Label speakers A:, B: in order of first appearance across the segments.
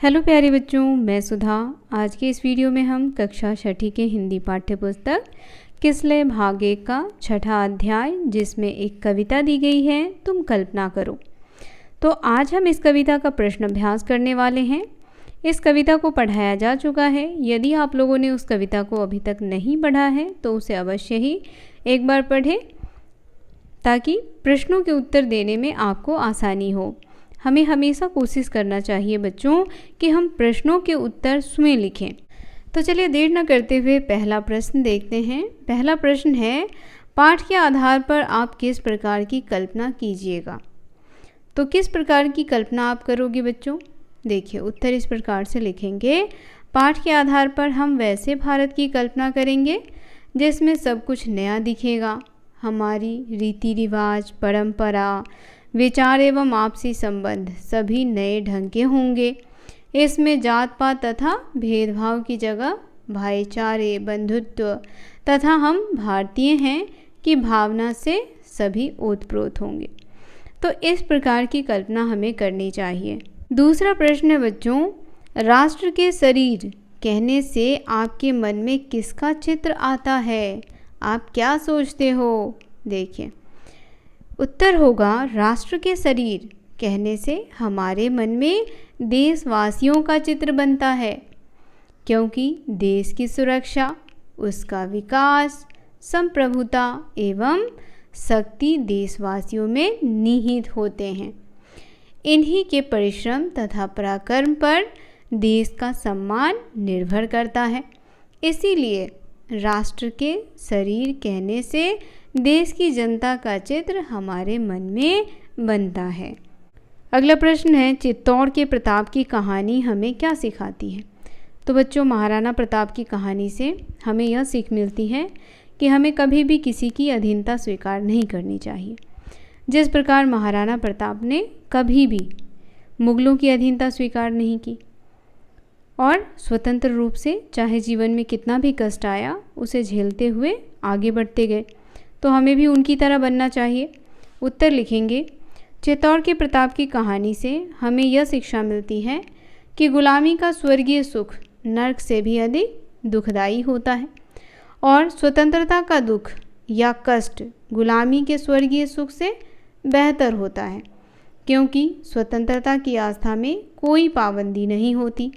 A: Hello प्यारे बच्चों, मैं सुधा। आज के इस वीडियो में हम कक्षा छठी के हिंदी पाठ्य पुस्तक किसलय भाग 1 का छठा अध्याय, जिसमें एक कविता दी गई है, तुम कल्पना करो। तो आज हम इस कविता का प्रश्न अभ्यास करने वाले हैं। इस कविता को पढ़ाया जा चुका है। यदि आप लोगों ने उस कविता को अभी तक नहीं पढ़ा है तो उसे अवश्य ही एक बार पढ़ें, ताकि प्रश्नों के उत्तर देने में आपको आसानी हो। हमें हमेशा कोशिश करना चाहिए बच्चों कि हम प्रश्नों के उत्तर स्वयं लिखें। तो चलिए देर न करते हुए पहला प्रश्न देखते हैं। पहला प्रश्न है, पाठ के आधार पर आप किस प्रकार की कल्पना कीजिएगा। तो किस प्रकार की कल्पना आप करोगे बच्चों? देखिए, उत्तर इस प्रकार से लिखेंगे। पाठ के आधार पर हम वैसे भारत की कल्पना करेंगे जिसमें सब कुछ नया दिखेगा। हमारी रीति रिवाज, परंपरा, विचार एवं आपसी संबंध सभी नए ढंग के होंगे। इसमें जात पात तथा भेदभाव की जगह भाईचारे, बंधुत्व तथा हम भारतीय हैं की भावना से सभी ओतप्रोत होंगे। तो इस प्रकार की कल्पना हमें करनी चाहिए। दूसरा प्रश्न है बच्चों, राष्ट्र के शरीर कहने से आपके मन में किसका चित्र आता है? आप क्या सोचते हो? देखिए, उत्तर होगा राष्ट्र के शरीर कहने से हमारे मन में देशवासियों का चित्र बनता है, क्योंकि देश की सुरक्षा, उसका विकास, संप्रभुता एवं शक्ति देशवासियों में निहित होते हैं। इन्हीं के परिश्रम तथा पराक्रम पर देश का सम्मान निर्भर करता है। इसीलिए राष्ट्र के शरीर कहने से देश की जनता का चित्र हमारे मन में बनता है। अगला प्रश्न है, चित्तौड़ के प्रताप की कहानी हमें क्या सिखाती है? तो बच्चों, महाराणा प्रताप की कहानी से हमें यह सीख मिलती है कि हमें कभी भी किसी की अधीनता स्वीकार नहीं करनी चाहिए। जिस प्रकार महाराणा प्रताप ने कभी भी मुगलों की अधीनता स्वीकार नहीं की और स्वतंत्र रूप से, चाहे जीवन में कितना भी कष्ट आया, उसे झेलते हुए आगे बढ़ते गए, तो हमें भी उनकी तरह बनना चाहिए। उत्तर लिखेंगे, चित्तौड़ के प्रताप की कहानी से हमें यह शिक्षा मिलती है कि गुलामी का स्वर्गीय सुख नरक से भी अधिक दुखदायी होता है और स्वतंत्रता का दुख या कष्ट गुलामी के स्वर्गीय सुख से बेहतर होता है, क्योंकि स्वतंत्रता की आस्था में कोई पाबंदी नहीं होती,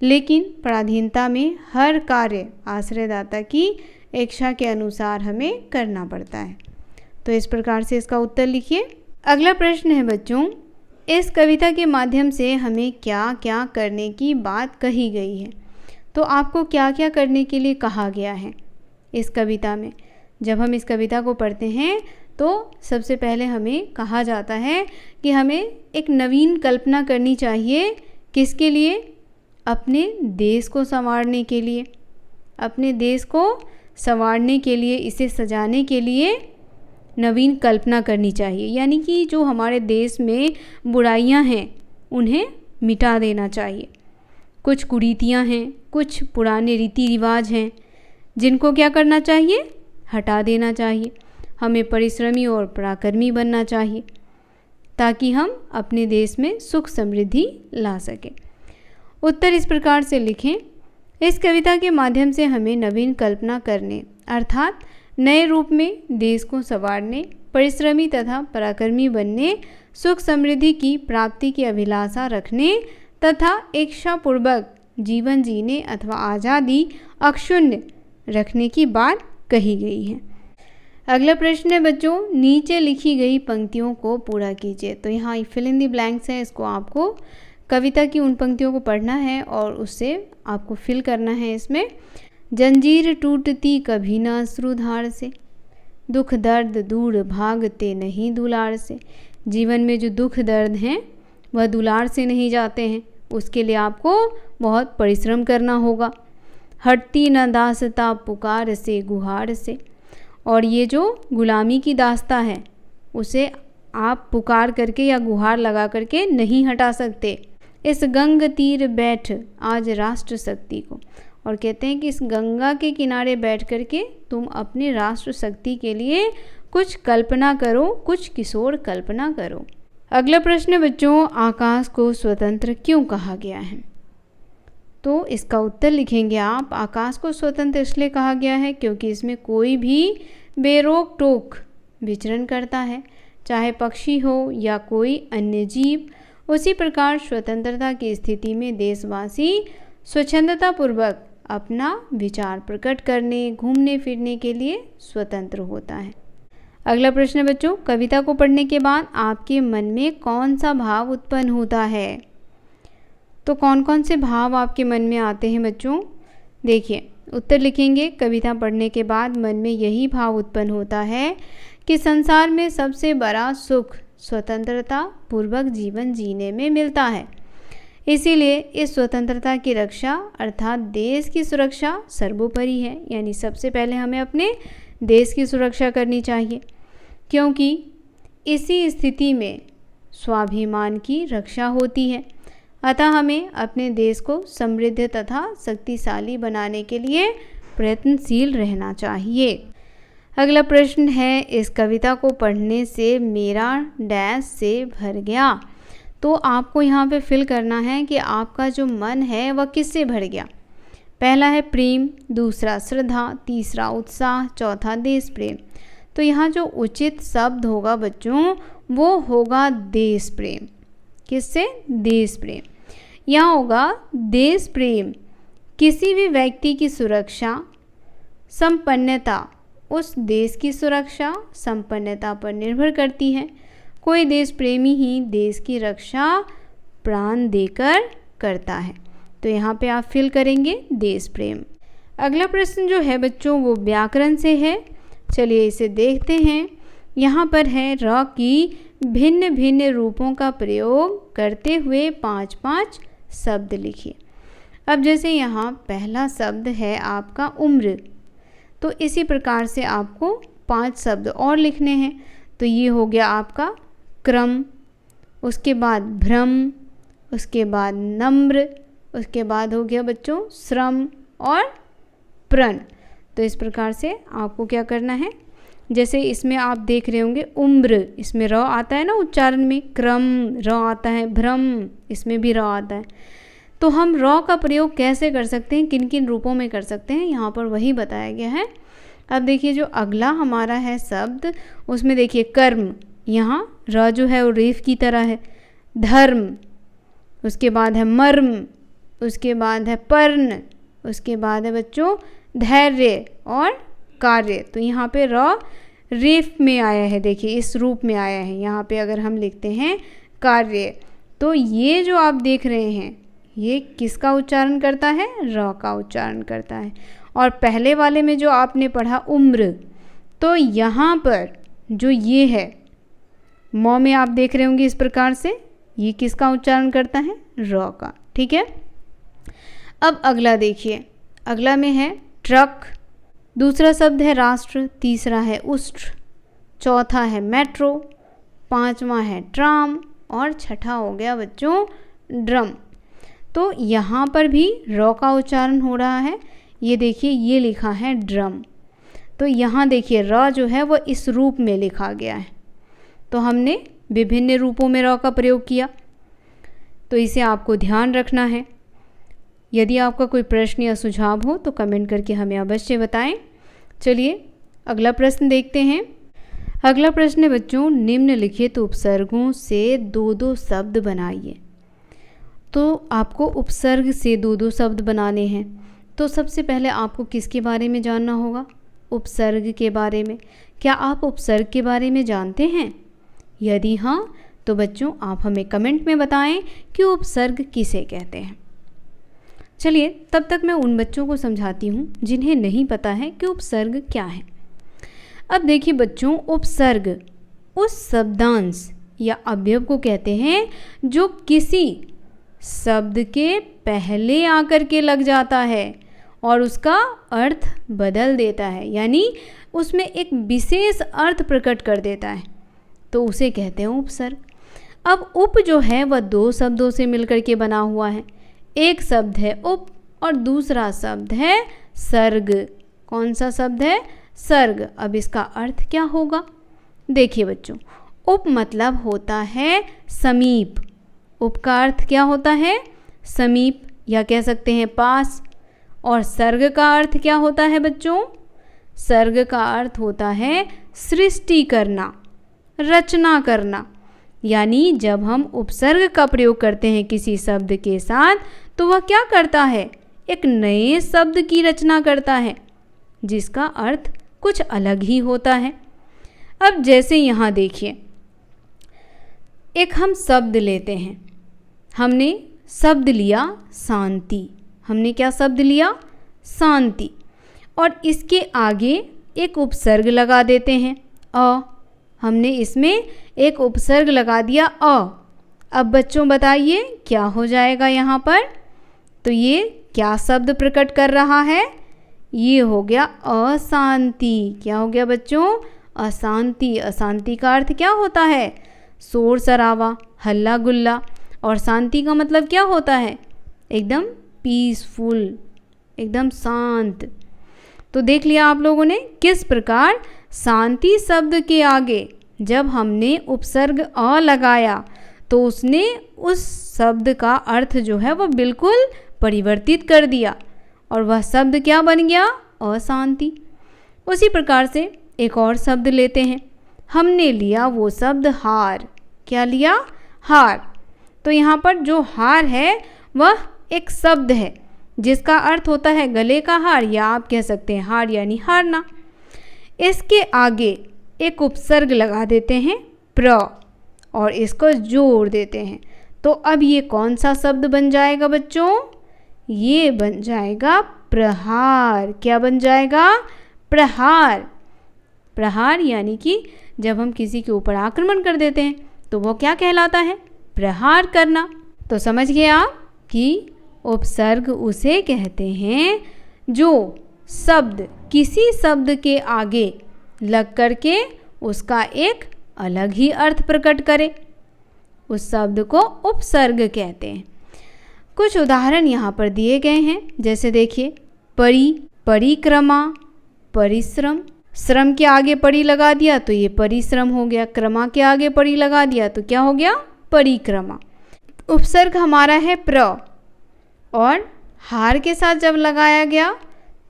A: लेकिन पराधीनता में हर कार्य आश्रयदाता की इच्छा के अनुसार हमें करना पड़ता है। तो इस प्रकार से इसका उत्तर लिखिए। अगला प्रश्न है बच्चों, इस कविता के माध्यम से हमें क्या क्या करने की बात कही गई है? तो आपको क्या क्या करने के लिए कहा गया है इस कविता में? जब हम इस कविता को पढ़ते हैं तो सबसे पहले हमें कहा जाता है कि हमें एक नवीन कल्पना करनी चाहिए। किसके लिए? अपने देश को संवारने के लिए। अपने देश को संवारने के लिए, इसे सजाने के लिए नवीन कल्पना करनी चाहिए। यानी कि जो हमारे देश में बुराइयां हैं उन्हें मिटा देना चाहिए। कुछ कुरीतियां हैं, कुछ पुराने रीति रिवाज हैं, जिनको क्या करना चाहिए? हटा देना चाहिए। हमें परिश्रमी और पराक्रमी बनना चाहिए, ताकि हम अपने देश में सुख समृद्धि ला सकें। उत्तर इस प्रकार से लिखें, इस कविता के माध्यम से हमें नवीन कल्पना करने, अर्थात नए रूप में देश को संवारने, परिश्रमी तथा पराक्रमी बनने, सुख समृद्धि की प्राप्ति की अभिलाषा रखने तथा इच्छापूर्वक जीवन जीने अथवा आज़ादी अक्षुण्ण रखने की बात कही गई है। अगला प्रश्न है बच्चों, नीचे लिखी गई पंक्तियों को पूरा कीजिए। तो यहाँ फिल इन द ब्लैंक्स है, इसको आपको कविता की उन पंक्तियों को पढ़ना है और उससे आपको फिल करना है। इसमें, जंजीर टूटती कभी न अश्रुधार से, दुख दर्द दूर भागते नहीं दुलार से। जीवन में जो दुख दर्द हैं वह दुलार से नहीं जाते हैं, उसके लिए आपको बहुत परिश्रम करना होगा। हटती न दासता पुकार से गुहार से, और ये जो गुलामी की दास्ता है उसे आप पुकार करके या गुहार लगा करके नहीं हटा सकते। इस गंग तीर बैठ आज राष्ट्र शक्ति को, और कहते हैं कि इस गंगा के किनारे बैठ करके तुम अपने राष्ट्र शक्ति के लिए कुछ कल्पना करो, कुछ किशोर कल्पना करो। अगला प्रश्न बच्चों, आकाश को स्वतंत्र क्यों कहा गया है? तो इसका उत्तर लिखेंगे आप। आकाश को स्वतंत्र इसलिए कहा गया है क्योंकि इसमें कोई भी बेरोक टोक विचरण करता है, चाहे पक्षी हो या कोई अन्य जीव। उसी प्रकार स्वतंत्रता की स्थिति में देशवासी स्वच्छंदतापूर्वक अपना विचार प्रकट करने, घूमने फिरने के लिए स्वतंत्र होता है। अगला प्रश्न है बच्चों, कविता को पढ़ने के बाद आपके मन में कौन सा भाव उत्पन्न होता है? तो कौन कौन से भाव आपके मन में आते हैं बच्चों? देखिए, उत्तर लिखेंगे। कविता पढ़ने के बाद मन में यही भाव उत्पन्न होता है कि संसार में सबसे बड़ा सुख स्वतंत्रता पूर्वक जीवन जीने में मिलता है। इसीलिए इस स्वतंत्रता की रक्षा अर्थात देश की सुरक्षा सर्वोपरि है। यानी सबसे पहले हमें अपने देश की सुरक्षा करनी चाहिए, क्योंकि इसी स्थिति में स्वाभिमान की रक्षा होती है। अतः हमें अपने देश को समृद्ध तथा शक्तिशाली बनाने के लिए प्रयत्नशील रहना चाहिए। अगला प्रश्न है, इस कविता को पढ़ने से मेरा डैश से भर गया। तो आपको यहाँ पे फिल करना है कि आपका जो मन है वह किससे भर गया। पहला है प्रेम, दूसरा श्रद्धा, तीसरा उत्साह, चौथा देश प्रेम। तो यहाँ जो उचित शब्द होगा बच्चों वो होगा देश प्रेम। किससे? देश प्रेम। यहाँ होगा देश प्रेम। किसी भी व्यक्ति की सुरक्षा संपन्नता उस देश की सुरक्षा संपन्नता पर निर्भर करती है। कोई देश प्रेमी ही देश की रक्षा प्राण देकर करता है। तो यहाँ पे आप फिल करेंगे देश प्रेम। अगला प्रश्न जो है बच्चों वो व्याकरण से है। चलिए इसे देखते हैं। यहाँ पर है र की भिन्न भिन्न रूपों का प्रयोग करते हुए 5-5 शब्द लिखिए। अब जैसे यहाँ पहला शब्द है आपका उम्र, तो इसी प्रकार से आपको 5 शब्द और लिखने हैं। तो ये हो गया आपका क्रम, उसके बाद भ्रम, उसके बाद नम्र, उसके बाद हो गया बच्चों श्रम और प्रण। तो इस प्रकार से आपको क्या करना है, जैसे इसमें आप देख रहे होंगे उम्र, इसमें र आता है ना उच्चारण में, क्रम र आता है, भ्रम इसमें भी र आता है। तो हम र का प्रयोग कैसे कर सकते हैं, किन किन रूपों में कर सकते हैं, यहाँ पर वही बताया गया है। अब देखिए जो अगला हमारा है शब्द, उसमें देखिए कर्म, यहाँ र जो है वो रेफ की तरह है। धर्म, उसके बाद है मर्म, उसके बाद है पर्ण, उसके बाद है बच्चों धैर्य और कार्य। तो यहाँ पे र रेफ में आया है, देखिए इस रूप में आया है। यहाँ पे अगर हम लिखते हैं कार्य, तो ये जो आप देख रहे हैं ये किसका उच्चारण करता है, र का उच्चारण करता है। और पहले वाले में जो आपने पढ़ा उम्र, तो यहाँ पर जो ये है मौ में आप देख रहे होंगे इस प्रकार से, ये किसका उच्चारण करता है, र का। ठीक है। अब अगला देखिए, अगला में है ट्रक, दूसरा शब्द है राष्ट्र, तीसरा है उष्ट्र, चौथा है मेट्रो, पांचवा है ट्राम और छठा हो गया बच्चों ड्रम। तो यहाँ पर भी र का उच्चारण हो रहा है। ये देखिए ये लिखा है ड्रम, तो यहाँ देखिए र जो है वो इस रूप में लिखा गया है। तो हमने विभिन्न रूपों में र का प्रयोग किया, तो इसे आपको ध्यान रखना है। यदि आपका कोई प्रश्न या सुझाव हो तो कमेंट करके हमें अवश्य बताएं। चलिए अगला प्रश्न देखते हैं। अगला प्रश्न है बच्चों, निम्नलिखित उपसर्गों से 2-2 शब्द बनाइए। तो आपको उपसर्ग से 2-2 शब्द बनाने हैं। तो सबसे पहले आपको किसके बारे में जानना होगा, उपसर्ग के बारे में। क्या आप उपसर्ग के बारे में जानते हैं? यदि हाँ तो बच्चों आप हमें कमेंट में बताएं कि उपसर्ग किसे कहते हैं। चलिए तब तक मैं उन बच्चों को समझाती हूँ जिन्हें नहीं पता है कि उपसर्ग क्या है। अब देखिए बच्चों, उपसर्ग उस शब्दांश या अवयव को कहते हैं जो किसी शब्द के पहले आकर के लग जाता है और उसका अर्थ बदल देता है, यानी उसमें एक विशेष अर्थ प्रकट कर देता है, तो उसे कहते हैं उपसर्ग। अब उप जो है वह 2 शब्दों से मिलकर के बना हुआ है। एक शब्द है उप और दूसरा शब्द है सर्ग। कौन सा शब्द है? सर्ग। अब इसका अर्थ क्या होगा? देखिए बच्चों, उप मतलब होता है समीप। उप का अर्थ क्या होता है? समीप। या कह सकते हैं पास। और सर्ग का अर्थ क्या होता है बच्चों? सर्ग का अर्थ होता है सृष्टि करना, रचना करना। यानी जब हम उपसर्ग का प्रयोग करते हैं किसी शब्द के साथ तो वह क्या करता है? एक नए शब्द की रचना करता है जिसका अर्थ कुछ अलग ही होता है। अब जैसे यहाँ देखिए, एक हम शब्द लेते हैं। हमने शब्द लिया शांति। हमने क्या शब्द लिया? शांति। और इसके आगे एक उपसर्ग लगा देते हैं अ। हमने इसमें एक उपसर्ग लगा दिया अ। अब बच्चों बताइए क्या हो जाएगा यहाँ पर? तो ये क्या शब्द प्रकट कर रहा है? ये हो गया अशांति। क्या हो गया बच्चों? अशांति। अशांति का अर्थ क्या होता है? शोर शराबा, हल्ला गुल्ला। और शांति का मतलब क्या होता है? एकदम पीसफुल, एकदम शांत। तो देख लिया आप लोगों ने किस प्रकार शांति शब्द के आगे जब हमने उपसर्ग अ लगाया तो उसने उस शब्द का अर्थ जो है वह बिल्कुल परिवर्तित कर दिया और वह शब्द क्या बन गया? अशांति। उसी प्रकार से एक और शब्द लेते हैं। हमने लिया वो शब्द हार। क्या लिया? हार। तो यहाँ पर जो हार है वह एक शब्द है जिसका अर्थ होता है गले का हार, या आप कह सकते हैं हार यानी हारना। इसके आगे एक उपसर्ग लगा देते हैं प्र और इसको जोड़ देते हैं। तो अब ये कौन सा शब्द बन जाएगा बच्चों? ये बन जाएगा प्रहार। क्या बन जाएगा? प्रहार। प्रहार यानी कि जब हम किसी के ऊपर आक्रमण कर देते हैं तो वो क्या कहलाता है? प्रहार करना। तो समझ गए आप कि उपसर्ग उसे कहते हैं जो शब्द किसी शब्द के आगे लग करके उसका एक अलग ही अर्थ प्रकट करे। उस शब्द को उपसर्ग कहते हैं। कुछ उदाहरण यहाँ पर दिए गए हैं। जैसे देखिए, परि, परिक्रमा, परिश्रम। श्रम के आगे परि लगा दिया तो ये परिश्रम हो गया। क्रमा के आगे परि लगा दिया तो क्या हो गया? परिक्रमा। उपसर्ग हमारा है प्र और हार के साथ जब लगाया गया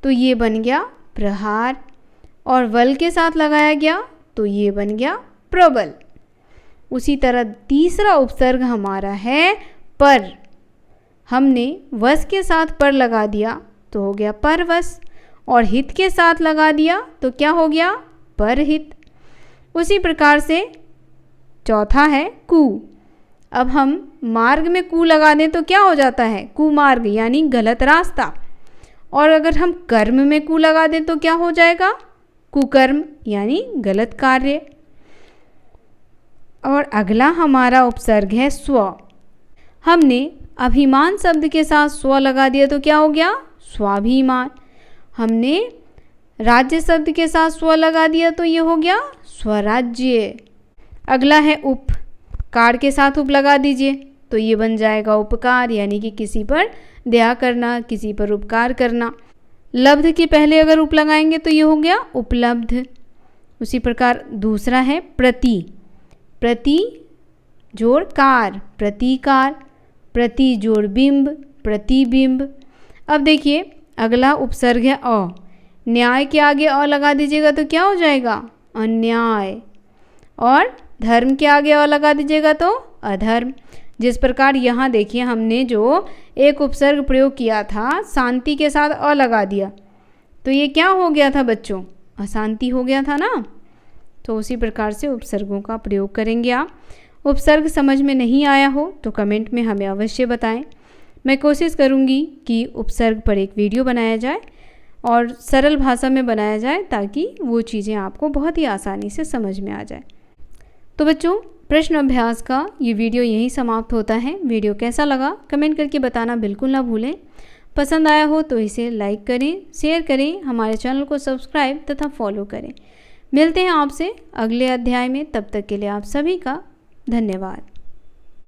A: तो ये बन गया प्रहार और वल के साथ लगाया गया तो ये बन गया प्रबल। उसी तरह तीसरा उपसर्ग हमारा है पर। हमने वस के साथ पर लगा दिया तो हो गया परवश और हित के साथ लगा दिया तो क्या हो गया? परहित। उसी प्रकार से चौथा है कु। अब हम मार्ग में कु लगा दें तो क्या हो जाता है? कुमार्ग यानी गलत रास्ता। और अगर हम कर्म में कु लगा दें तो क्या हो जाएगा? कुकर्म यानी गलत कार्य। और अगला हमारा उपसर्ग है स्व। हमने अभिमान शब्द के साथ स्व लगा दिया तो क्या हो गया? स्वाभिमान। हमने राज्य शब्द के साथ स्व लगा दिया तो ये हो गया स्वराज्य। अगला है उप। कार के साथ उप लगा दीजिए तो ये बन जाएगा उपकार, यानी कि किसी पर दया करना, किसी पर उपकार करना। लब्ध के पहले अगर उप लगाएंगे तो ये हो गया उपलब्ध। उसी प्रकार दूसरा है प्रति। प्रति जोड़ कार, प्रतिकार। प्रति जोड़ बिंब, प्रतिबिंब। अब देखिए अगला उपसर्ग है अ। न्याय के आगे अ लगा दीजिएगा तो क्या हो जाएगा? अन्याय। और धर्म के आगे अ लगा दीजिएगा तो अधर्म। जिस प्रकार यहाँ देखिए हमने जो एक उपसर्ग प्रयोग किया था, शांति के साथ अ लगा दिया तो ये क्या हो गया था बच्चों? अशांति हो गया था ना। तो उसी प्रकार से उपसर्गों का प्रयोग करेंगे आप। उपसर्ग समझ में नहीं आया हो तो कमेंट में हमें अवश्य बताएं। मैं कोशिश करूंगी कि उपसर्ग पर एक वीडियो बनाया जाए और सरल भाषा में बनाया जाए ताकि वो चीज़ें आपको बहुत ही आसानी से समझ में आ जाए। तो बच्चों, प्रश्न अभ्यास का ये वीडियो यहीं समाप्त होता है। वीडियो कैसा लगा कमेंट करके बताना बिल्कुल ना भूलें। पसंद आया हो तो इसे लाइक करें, शेयर करें, हमारे चैनल को सब्सक्राइब तथा फॉलो करें। मिलते हैं आपसे अगले अध्याय में। तब तक के लिए आप सभी का धन्यवाद।